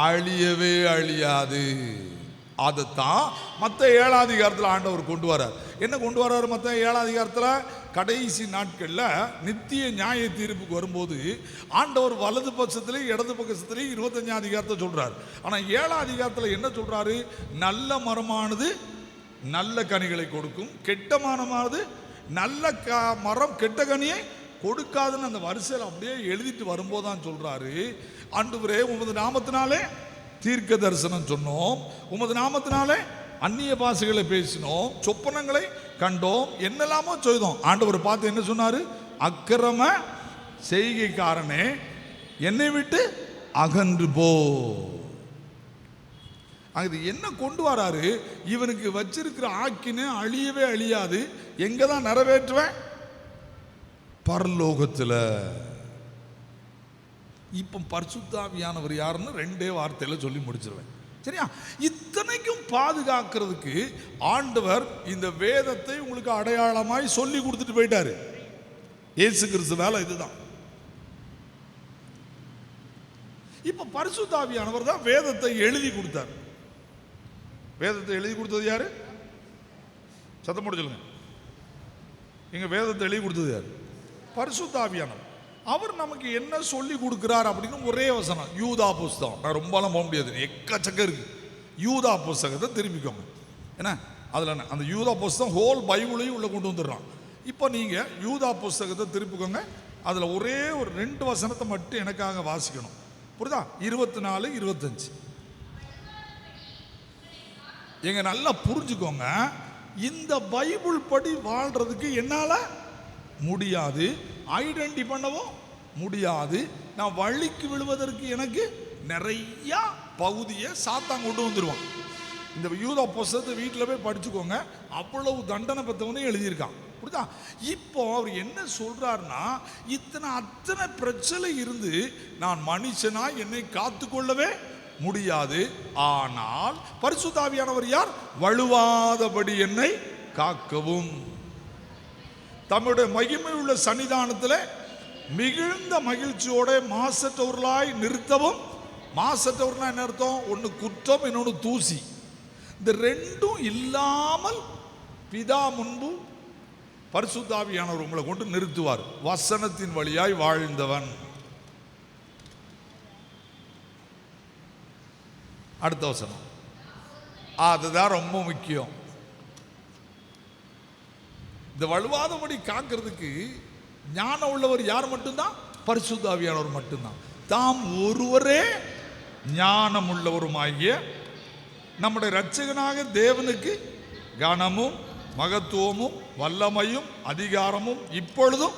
அழியவே அழியாது. அதைத்தான் மற்ற 7ஆம் அதிகாரத்தில் ஆண்டவர் கொண்டு வரார். என்ன கொண்டு வர்றாரு மற்ற 7ஆம் அதிகாரத்தில்? கடைசி நாட்களில் நித்திய நியாய தீர்ப்புக்கு வரும்போது ஆண்டவர் வலது பட்சத்திலே இடது பட்சத்திலே 25ஆம் அதிகாரத்தை சொல்றார். ஆனால் 7ஆம் அதிகாரத்தில் என்ன சொல்றாரு? நல்ல மரமானது நல்ல கனிகளை கொடுக்கும், கெட்ட மரமானது நல்ல மரம் கெட்ட கனியை கொடுக்காதுன்னு அந்த வரிசையில் அப்படியே எழுதிட்டு வரும்போது தான் சொல்றாரு, ஆண்டவரே உமது நாமத்தினாலே தீர்க்க தரிசனம் சொன்னோம், உமது நாமத்தினாலே அந்நிய பாஷைகளை பேசினோம், சொப்பனங்களை கண்டோம், என்னெல்லாமோ செய்தோம். ஆண்டவர் பார்த்து என்ன சொன்னாரு? அக்கிரம செய்கைக்காரனே என்னை விட்டு அகன்று போ. அது என்ன கொண்டு வராரு? இவனுக்கு வச்சிருக்கிற ஆக்கினை அழியவே அழியாது. எங்க தான் நிறைவேற்றுவேன்? பரலோகத்தில். இப்போ பரிசுத்த ஆவியானவர் யாருன்னு 2 வார்த்தையில சொல்லி முடிச்சிருவேன். சரியா? இத்தனைக்கும் பாதுகாக்கிறதுக்கு ஆண்டவர் இந்த வேதத்தை உங்களுக்கு அடையாளமாய் சொல்லி கொடுத்துட்டு போயிட்டாரு. இயேசு கிறிஸ்து வேலை இதுதான். இப்ப பரிசுத்த ஆவியானவர் தான் வேதத்தை எழுதி கொடுத்தார். வேதத்தை எழுதி கொடுத்தது யாரு? சத்தம் போட்டு சொல்லுங்க. இங்க வேதத்தை எழுதி கொடுத்தது யாரு? பரிசுத்த ஆவியானவர். அவர் நமக்கு என்ன சொல்லி கொடுக்கிறார் அப்படின்னு ஒரே வசனம், யூதா புஸ்தகம். நான் ரொம்பலாம் போக முடியாது, எக்கச்சக்கம் இருக்கு. யூதா புஸ்தகத்தை திரும்பிக்கோங்க. ஏன்னா அதில் அந்த யூதா புஸ்தகம் ஹோல் பைபிளையும் உள்ள கொண்டு வந்துடுறான். இப்போ நீங்கள் யூதா புஸ்தகத்தை திருப்பிக்கோங்க. அதில் ஒரே ஒரு 2 வசனத்தை மட்டும் எனக்காக வாசிக்கணும். புரியுதா? 24, 25. எங்க நல்லா புரிஞ்சுக்கோங்க. இந்த பைபிள் படி வாழ்றதுக்கு என்னால் முடியாது, ஐடென்டி பண்ணவும் முடியாது. நான் வழிக்கு விழுவதற்கு எனக்கு நிறைய பகுதியை சாத்தான் கொண்டு வந்துடுவான். இந்த யூதா புஸ்தகத்தை வீட்டில் போய் படிச்சுக்கோங்க. அவ்வளவு தண்டனை பெற்றவனே எழுதியிருக்கான். புரியுதா? இப்போ அவர் என்ன சொல்றாருன்னா, அத்தனை பிரச்சனை இருந்து நான் மனுஷனா என்னை காத்துக்கொள்ளவே முடியாது. ஆனால் பரிசுத்த ஆவியானவர் யார்? வழுவாதபடி என்னை காக்கவும், தம்முடைய மகிமை உள்ள சன்னிதானத்தில் மிகுந்த மகிழ்ச்சியோட மாசற்றவர்களாய் நிறுத்தவும். மாசற்றவர்களா என்ன அர்த்தம்? ஒன்று குற்றம், இன்னொன்று தூசி. இந்த ரெண்டும் இல்லாமல் பிதா முன்பு பரிசுத்த ஆவியானவர் உங்களை கொண்டு நிறுத்துவார். வசனத்தின் வழியாய் வாழ்ந்தவன். அடுத்த வசனம், அதுதான் ரொம்ப முக்கியம். இந்த வலுவாதபடி காக்கிறதுக்கு ஞானம் உள்ளவர் யார் மட்டும்தான்? பரிசுத்த ஆவியானவர் மட்டும்தான். தாம் ஒருவரே ஞானம் உள்ளவருமாகிய நம்முடைய இரட்சகனாக தேவனுக்கு கனமும் மகத்துவமும் வல்லமையும் அதிகாரமும் இப்பொழுதும்.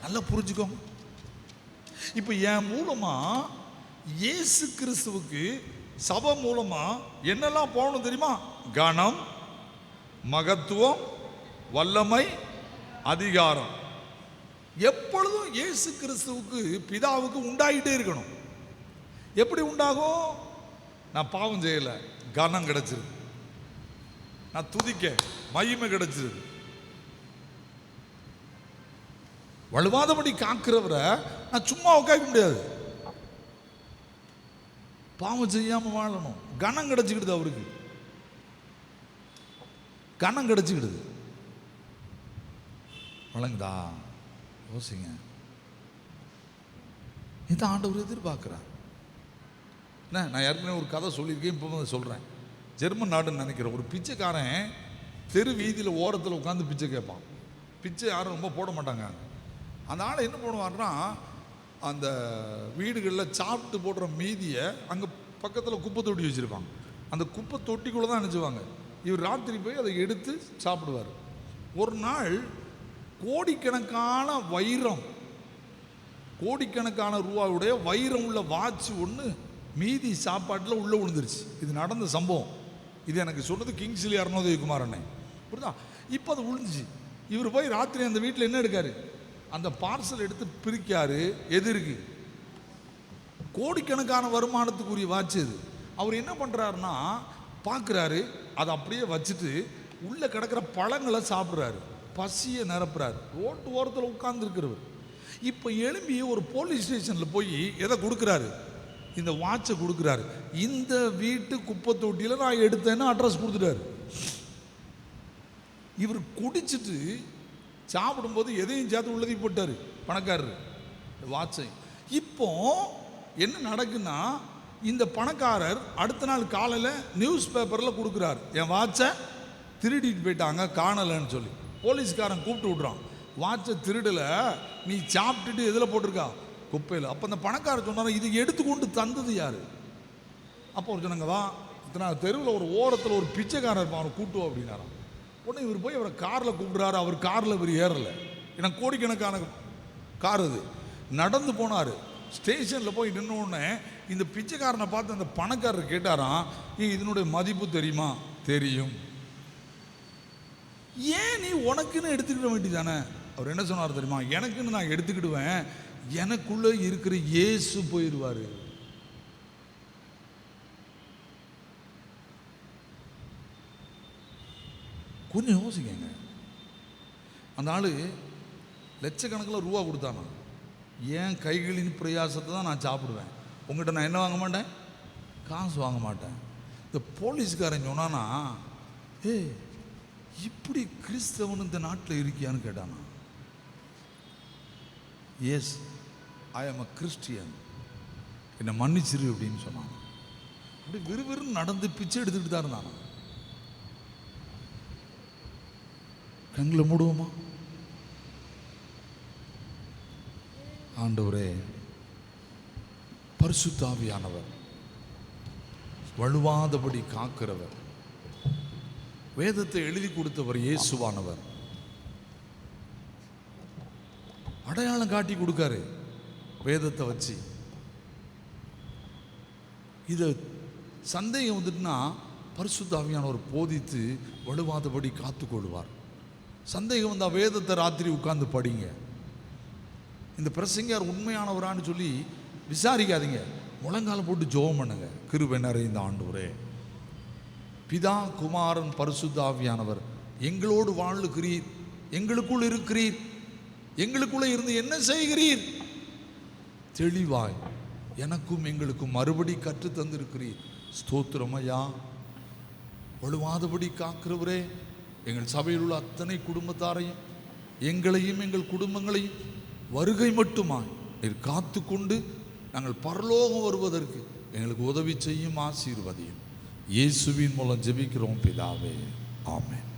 நல்லா புரிஞ்சுக்கோங்க. இப்போ என் மூலமா இயேசு கிறிஸ்துவுக்கு சபை மூலமா என்னெல்லாம் போகணும் தெரியுமா? கனம், மகத்துவம், வல்லமை, அதிகாரம் எப்பொழுதும் இயேசு கிறிஸ்துவுக்கு பிதாவுக்கு உண்டாகிட்டே இருக்கணும். எப்படி உண்டாகும்? நான் பாவம் செய்யல, கனம் கிடைச்சிருது. நான் துதிக்க மகிமை கிடைச்சிருது. வலுவாதபடி காக்கிறவரை நான் சும்மா உட்காக்க முடியாது. பாவம் செய்யாம வாழணும். கனம் கிடைச்சிக்கிடுது, அவருக்கு கனம் கிடைச்சிக்கிடுது. வழங்குதா? யோசிங்க. இதான் ஆண்டவர் எதிர்பார்க்கிறார். நான் ஏற்கனவே ஒரு கதை சொல்லியிருக்கேன், இப்போ சொல்கிறேன். ஜெர்மன் நாடுன்னு நினைக்கிறேன். ஒரு பிச்சைக்காரன் தெரு வீதியில் ஓரத்தில் உட்காந்து பிச்சை கேட்பான். பிச்சை யாரும் ரொம்ப போட மாட்டாங்க. அந்த ஆளை என்ன பண்ணுவார்னா, அந்த வீடுகளில் சாப்பிட்டு போடுற மீதியை அங்கே பக்கத்தில் குப்பை தொட்டி வச்சுருப்பாங்க. அந்த குப்பை தொட்டிக்குள்ளே தான் நினச்சிவாங்க. இவர் ராத்திரி போய் அதை எடுத்து சாப்பிடுவார். ஒரு நாள் கோடிக்கணக்கான வைரம், கோடிக்கணக்கான ரூபாவுடைய வைரம் உள்ள வாட்ச் ஒன்று மீதி சாப்பாட்டில் உள்ளே விழுந்துருச்சு. இது நடந்த சம்பவம். இது எனக்கு சொன்னது கிங்ஸ்லி அருணோதயகுமார் அண்ணன். புரியுதா? இப்போ அது விழுந்துச்சு. இவர் போய் ராத்திரி அந்த வீட்டில் என்ன எடுக்காரு? அந்த பார்சல் எடுத்து பிரிக்காரு. எது இருக்கு? கோடிக்கணக்கான வருமானத்துக்குரிய வாட்ச் இது. அவர் என்ன பண்ணுறாருன்னா, பார்க்குறாரு, அதை அப்படியே வச்சுட்டு உள்ளே கிடக்கிற பழங்களை சாப்பிட்றாரு. பசியை நிரப்புறாரு. ரோட்டு ஓரத்தில் உட்கார்ந்துருக்கிறவர். இப்போ எழும்பி ஒரு போலீஸ் ஸ்டேஷனில் போய் எதை கொடுக்குறாரு? இந்த வாட்சை கொடுக்குறாரு. இந்த வீட்டு குப்பை தொட்டியில் நான் எடுத்தேன்னு அட்ரஸ் கொடுத்துட்டாரு. இவர் குடிச்சிட்டு சாப்பிடும்போது எதையும் சேர்த்து உள்ளதை போட்டார் பணக்காரர், வாட்சை. இப்போ என்ன நடக்குன்னா, இந்த பணக்காரர் அடுத்த நாள் காலையில் நியூஸ் பேப்பரில் கொடுக்குறாரு, என் வாட்சை திருடிட்டு போயிட்டாங்க, காணலைன்னு சொல்லி. போலீஸ்காரன் கூப்பிட்டு விட்றான். வாட்சை திருடலை, நீ சாப்பிட்டுட்டு எதில் போட்டிருக்கா? குப்பையில். அப்போ அந்த பணக்காரர் சொன்னார், இது எடுத்துக்கொண்டு தந்தது யார்? அப்போ ஒரு சொன்னாங்க, வா நான் தெருவில் ஒரு ஓரத்தில் ஒரு பிச்சைக்காரர் இருப்பான், அவனை கூட்டுவோம் அப்படின்னாராம். உடனே இவர் போய் அவரை காரில் கூப்பிடுறாரு. அவர் காரில் இவர் ஏறலை. ஏன்னா கோடிக்கணக்கான கார் அது. நடந்து போனார். ஸ்டேஷனில் போய் நின்ன உடனே இந்த பிச்சைக்காரனை பார்த்து அந்த பணக்காரர் கேட்டாராம், இதனுடைய மதிப்பு தெரியுமா? தெரியும். ஏன் நீ உனக்குன்னு எடுத்துக்கிட வேண்டியதானே? அவர் என்ன சொன்னார் தெரியுமா? எனக்குன்னு நான் எடுத்துக்கிடுவேன், எனக்குள்ள இருக்கிற இயேசு போயிடுவாரு. கொஞ்சம் யோசிக்கங்க. அந்த ஆளு லட்சக்கணக்கில் ரூபா கொடுத்தானா? என் கைகளின் பிரயாசத்தை தான் நான் சாப்பிடுவேன், உங்கள்கிட்ட நான் என்ன வாங்க மாட்டேன்? காசு வாங்க மாட்டேன். இந்த போலீஸ்காரன் சொன்னானா, இப்படி கிறிஸ்தவன் இந்த நாட்டில் இருக்கியான்னு கேட்டானா. Yes, I am a Christian, என்னை மன்னிச்சிரு அப்படின்னு சொன்னான். அப்படி விறுவிறுன்னு நடந்து பிச்சை எடுத்துக்கிட்டு தான் இருந்தானா. கண்களை மூடுவோமா? ஆண்டவரே, பரிசுத்த ஆவியானவர், வழுவாதபடி காக்கிறவர், வேதத்தை எழுதி கொடுத்தவர் இயேசுவானவர், அடையாளம் காட்டி கொடுக்காரு வேதத்தை வச்சு. இதை சந்தேகம் வந்துட்டுனா பரிசுத்த ஆவியானவர் போதித்து வழுவாதபடி காத்துக்கொள்வார். சந்தேகம் வந்தால் வேதத்தை ராத்திரி உட்கார்ந்து படிங்க. இந்த பிரசங்கர் உண்மையானவரான்னு சொல்லி விசாரிக்காதீங்க, முழங்கால போட்டு ஜெபம் பண்ணுங்க. கிருபை நிறைந்த ஆண்டவரே, பிதா குமாரன் பரிசுத்த ஆவியானவர் எங்களோடு வாழுகிறீர், எங்களுக்குள் இருக்கிறீர். எங்களுக்குள்ளே இருந்து என்ன செய்கிறீர்? தெளிவாய் எனக்கும் எங்களுக்கும் மறுபடி கற்று தந்திருக்கிறீர். ஸ்தோத்திரம் ஐயா. வலுவாதபடி காக்கிறவரே, எங்கள் சபையில் உள்ள அத்தனை குடும்பத்தாரையும் எங்களையும் எங்கள் குடும்பங்களையும் வருகை மட்டுமாய் நீர் காத்து கொண்டு நாங்கள் பரலோகம் வருவதற்கு எங்களுக்கு உதவி செய்யும், ஆசீர்வதியும். இயேசுவின் மூலம் ஜெபிக்கிறோம் பிதாவே, ஆமென்.